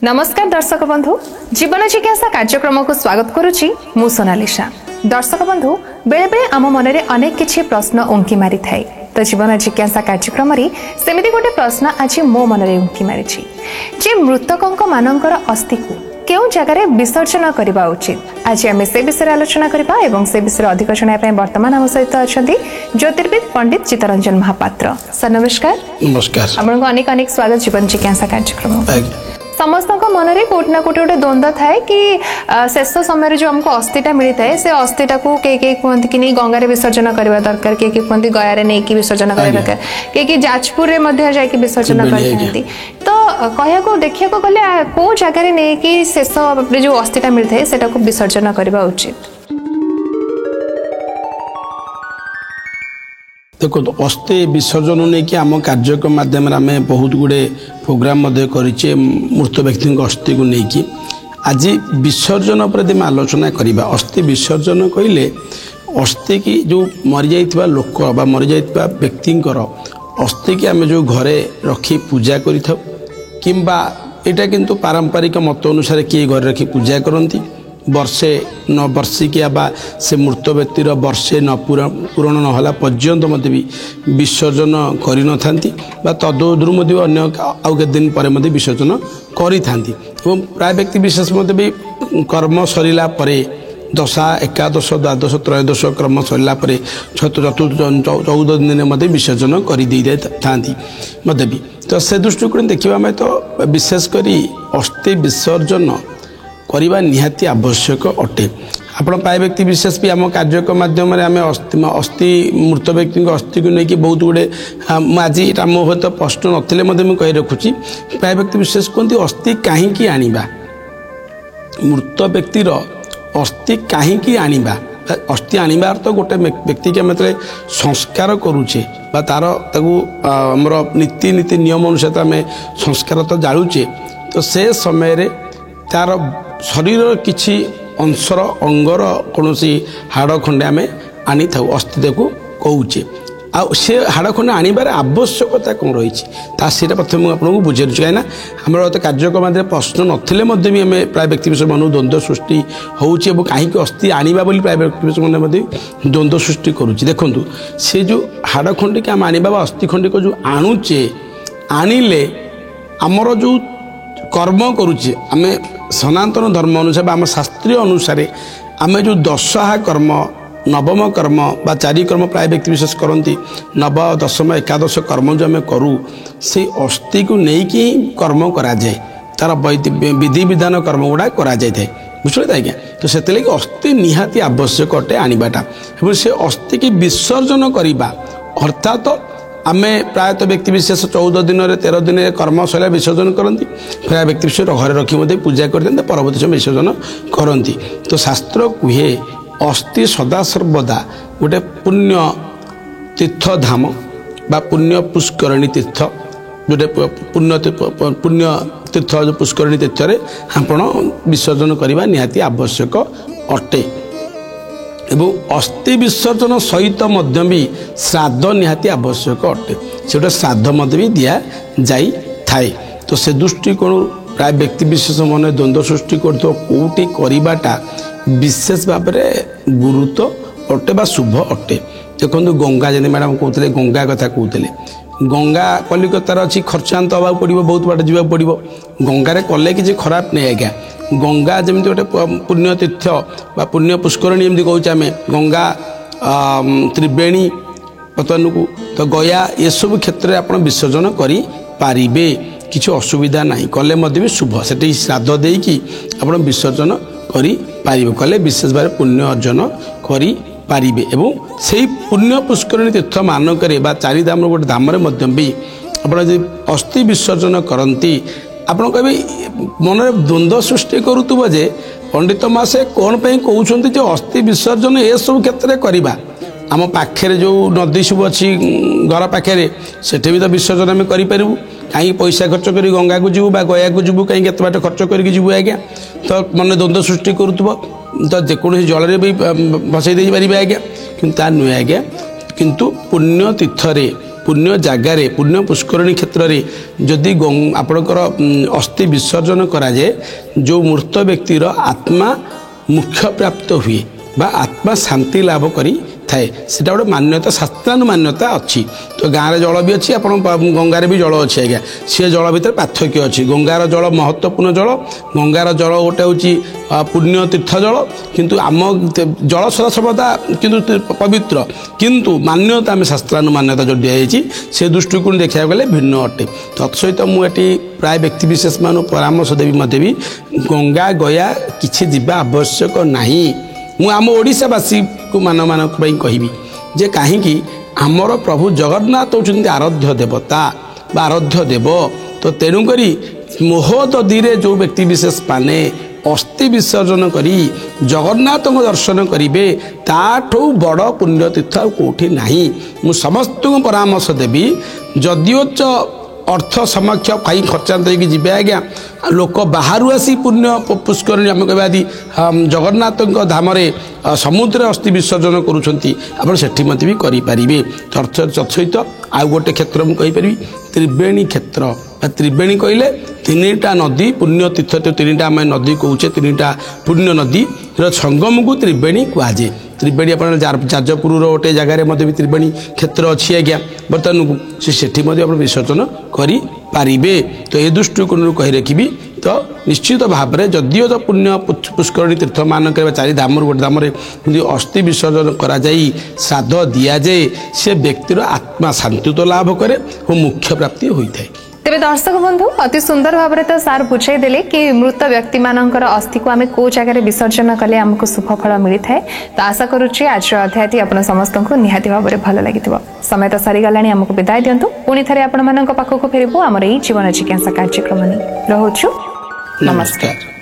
नमस्कार दर्शक बंधु जीवन जिज्ञासा कार्यक्रम को स्वागत करुच्ची मु सोनालिशा। दर्शक बंधु बेले बेले आम मन में अनेक किछि प्रश्न उंकी मारी थाए तो जीवन जिज्ञासा कार्यक्रम सेमिति गोटे प्रश्न आज मो मन में उंकी मारी जे मृतकों मानकर अस्थि को केउ जगह विसर्जन करने उचित आज आम से विषय आलोचना करबा एवं से विषय अधिक जनाया वर्तमान आम सहित अच्छा ज्योतिर्विद पंडित चित्तरंजन महापात्र। सर नमस्कार। नमस्कार। आपको अनेक अनेक स्वागत जीवन जिज्ञासा कार्यक्रम। समस्त मन में कोट ना कोटे गोटे द्वंद्व थाए कि शेष समय जो हमको अस्थिटा मिलता है से अस्थिटा को कई कहते कि नहीं गंगा विसर्जन करने दरकार कई कहते गया नहीं कि विसर्जन करने दरकार कई जाजपुर में विसर्जन करते तो कहया देखा गले कौ जगार नहीं कि शेष जो अस्थिटा मिलता है सेटा को विसर्जन करने उचित। देखो अस्थि विसर्जन नहीं कि आम कार्यक्रम माध्यम आम बहुत गुड़े प्रोग्राम करे मृत व्यक्ति अस्थि को लेकिन आज विसर्जन पर आलोचना करवा। अस्थि विसर्जन कहले अस्थि की जो मरी जाइथिबा लोक बा मरी जाइथिबा व्यक्तिंकर अस्थि की आम जो घरे रखी पूजा करिथाउ किंबा एटा किंतु पारंपरिक मत अनुसार किए घर रखी पूजा करती वर्षे न वर्षिकिया बा से मृत व्यक्तिर वर्षे न पूरण नहला पर्यंत मत भी विसर्जन करि न थांती बा तदोदरु मत अन्य आउ के दिन पर मत विसर्जन करि थांती एवं प्राय व्यक्ति विशेष मत भी कर्म सरिला परे दशा एकादश द्वादश त्रयोदश क्रम सरिला परे चतुर्थ 14 दिन मत विसर्जन कर दे थांती मत भी तो से दृष्टिकोण देखा मैं तो विशेष करी अस्थि विसर्जन करवा निहाती आवश्यक अटे। आपण प्राय व्यक्ति विशेष भी आम कार्यक्रम माध्यम आम अस्थि मृत व्यक्ति अस्थि को लेकिन बहुत गुड़े आज मो हत प्रश्न नथिले मुझे कही रखुची प्राय व्यक्ति विशेष कहते अस्थि कहीं आनिबा मृत व्यक्तिर अस्थि कहीं आनिबा अस्थि आनिबार तो गोटे व्यक्ति के मतलब संस्कार करुचे बा तार आमर नीति नीति नियम अनुसार आम संस्कार तो जालुचे तो से समय तार शरीर किछि अंशर अंगर कौन हाड़ खंडे आम आनी था अस्थि को कौचे आ से हाड़ खंडे आनबार आवश्यकता कौन रही प्रथम आपको बुझे कहीं आम तो कार्यक्रम प्रश्न नथिले भी आम प्राय व्यक्ति विषय मन द्वंद्व सृष्टि होची कहीं अस्थि आनिबा बोली प्राय व्यक्ति विषय मन द्वंद्व सृष्टि करुच्ची। देखो से जो हाड़ खंडी के आम आनिबा अस्थि खंडी को जो आणुचे आनिले आमर जो कर्म करुचे आम सनातन धर्म अनुसार आम शास्त्रीय अनुसार आम जो दशहा कर्म नवम कर्म बा चारि कर्म प्राय व्यक्ति विशेष करती नव दशम एकादश कर्म जो आम करूँ से अस्थि को लेकिन कर्म कराए तार विधि विधान कर्म गुड़ा कराए बुझे आज्ञा तो से अस्थि निहाती आवश्यक अटे आनवाटा से अस्थि की विसर्जन करवा अर्थात आमे प्रायतः व्यक्ति विशेष 14 दिन 13 दिन कर्म शैला विसर्जन करती प्राय व्यक्ति विशेष घरे रखी पूजा करते परवर्त समय विसर्जन करती तो शास्त्र कहे अस्थि सदा सर्वदा गोटे पुण्य तीर्थ धाम बा पुण्य पुष्करणी तीर्थ जोटे पुण्य तीर्थ जो पुष्करणी तीर्थ आपण विसर्जन करने निहाती आवश्यक अटे एवं अस्थि विसर्जन सहित भी श्राद्ध निहाती आवश्यक अटे से गोटे श्राद्ध भी दिया जाई थाए तो से दृष्टिकोण प्राय व्यक्ति विशेष मन द्वंद्व सृष्टि कौटी करवाटा विशेष भाव में गुरुत्व अटे बा शुभ अटे। देखो गंगा जमी मैडम कहते गंगा कथा कहते गंगा कलिकतार अच्छी खर्चांत हवा पड़ो बहुत बाट जावाक पड़ो गंगार कले कि खराब नहीं आज्ञा गंगा जमी गोटे पुण्य तीर्थ बा पुण्य पुष्करणी एमती कहूँ आम गंगा त्रिवेणी पतन को तो गया ये सब क्षेत्र में आप विसर्जन करें किसी असुविधा ना कले भी शुभ से श्राद्ध देकी आप विसर्जन करें कले विशेष भाव पुण्य अर्जन करें एवं से पुण्य पुष्करणी तीर्थ मानक चारिधाम गोटे धाम भी आप अस्थि विसर्जन करती आपण कह मन द्वंद्व सृष्टि करुव जे पंडित मासे कौन पे कहते अस्थि विसर्जन ये सब क्षेत्र करवा आम पाखे जो नदी सब अच्छी घर पाखे से तो विसर्जन आम करूँ कहीं पैसा खर्च कर गंगा को जीवु गया को जीवु कहीं केत बाट खर्च करके जीवु आज्ञा तो मन द्वंद्व सृष्टि करुव तो जेकोसी जल भी भसई दे पारे आज्ञा कि नुहे आज्ञा किंतु पुण्य तीर्थरे पुण्य जगार पुण्य पुष्करणी क्षेत्र में जदि आपणकर अस्थि विसर्जन कराए जो मृत व्यक्तिर आत्मा मुख्य प्राप्त हुए बा आत्मा शांति लाभ करी थाए सेटा गोटे मान्यता शास्त्रानु मान्यता अच्छी तो गाँव जल भी अच्छी आप गंगार भी जल अच्छी आज्ञा सी जल भितर पार्थक्य अच्छी गंगार जल महत्वपूर्ण जल गंगार जल गोटे हूँ पुण्य तीर्थ जल किंतु आम जल सदा सर्वदा किंतु पवित्र किंतु मान्यता आम शास्त्रानु मान्यता जो दिखाई से दृष्टिकोण देखा गले भिन्न अटे तत्सहित मुझे प्राय व्यक्ति विशेष मान परामर्श देवी मत भी गंगा गया किसी जावा आवश्यक नहीं मु आम ओडिशावासी को मान कहबी जे कहीं आमर प्रभु जगन्नाथ होती आराध्य देवता बा आराध्य देव तो तेणुक मोहदधी जो व्यक्ति विशेष माने अस्थि विसर्जन करी जगन्नाथ दर्शन करेंगे ताठू बड़ पुण्य तीर्थ कौटी नहीं मु समस्त को परामर्श देवी जदिओ अर्थ समक्ष कहीं खर्चांत जी आज्ञा लोक बाहर आसी पुण्य पुष्करणी आम कह जगन्नाथ धाम समुद्र अस्थि विसर्जन करुँच भी करें तत्सहित आउ गोटे क्षेत्र मुझे त्रिवेणी क्षेत्र त्रिवेणी कहले तीनटा नदी पुण्य तीर्थ तो तीनटा आम नदी कौचे तीनटा पुण्य नदी संगम को त्रिवेणी कहुए त्रिवेणी आप जाजपुर गोटे जगार भी त्रिवेणी क्षेत्र अच्छी आज्ञा बर्तमान से विसर्जन करें तो ये दृष्टिकोण कही रखी तो निश्चित भाव में जदिओ तो पुण्य पुष्करणी तीर्थ मानक चारि धाम गोटे धाम अस्थि विसर्जन करा श्राद्ध दि जाए से व्यक्तिर आत्मा शांति तो लाभ करे और मुख्य प्राप्ति होता है। तेरे दर्शक बंधु अति सुंदर भाव में तो सार बुझाई देले कि मृत व्यक्ति मानकर अस्थि को आम कौ जगह विसर्जन कले आमको शुभफल मिलता है तो आशा करुच्ची आज अध्याय आपण समस्त को निहाती भाव में भल लगी समय तो सरीगला आमको विदाय दिंतु पुणी थे आपण पाखक फेरबू आम जीवन जिज्ञासा कार्यक्रम रोचु नमस्कार।